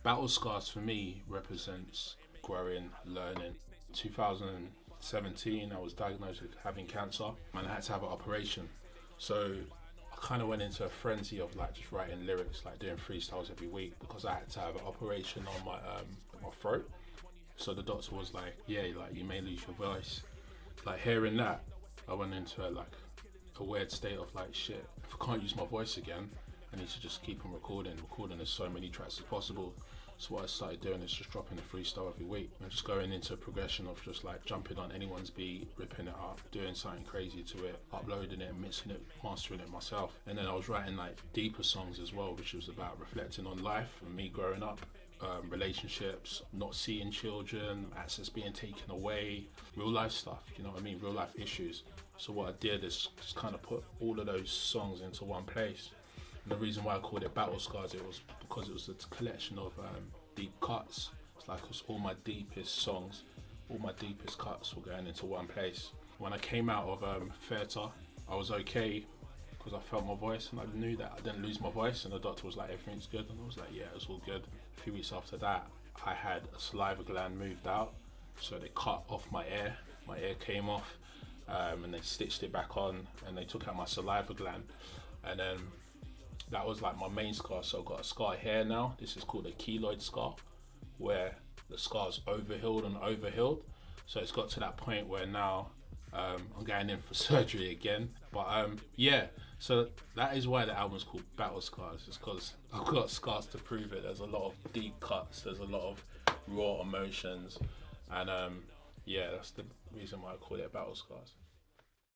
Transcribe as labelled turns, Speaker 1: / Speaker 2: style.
Speaker 1: Battle scars for me represents growing, learning. 2017, I was diagnosed with having cancer and I had to have an operation. So I kind of went into a frenzy of like just writing lyrics, like doing freestyles every week because I had to have an operation on my throat. So the doctor was like, "Yeah, like you may lose your voice." Like hearing that, I went into a weird state of like, shit. If I can't use my voice again, I need to just keep on recording as so many tracks as possible. So what I started doing is just dropping a freestyle every week and just going into a progression of just like jumping on anyone's beat, ripping it up, doing something crazy to it, uploading it, mixing it, mastering it myself. And then I was writing like deeper songs as well, which was about reflecting on life and me growing up, relationships, not seeing children, access being taken away, real life stuff, you know what I mean, real life issues. So what I did is just kind of put all of those songs into one place. And the reason why I called it Battle Scars, it was because it was a collection of deep cuts. It's like it's all my deepest songs, all my deepest cuts were going into one place. When I came out of theatre, I was okay because I felt my voice and I knew that I didn't lose my voice, and the doctor was like, everything's good, and I was like, yeah, it's all good. A few weeks after that, I had a saliva gland moved out, so they cut off my ear came off, and they stitched it back on, and they took out my saliva gland, and then that was like my main scar. So I've got a scar here now. This is called a keloid scar, where the scar's overhealed and overhealed. So it's got to that point where now I'm going in for surgery again. But yeah, so that is why the album's called Battle Scars. It's because I've got scars to prove it. There's a lot of deep cuts. There's a lot of raw emotions, and yeah, that's the reason why I call it Battle Scars.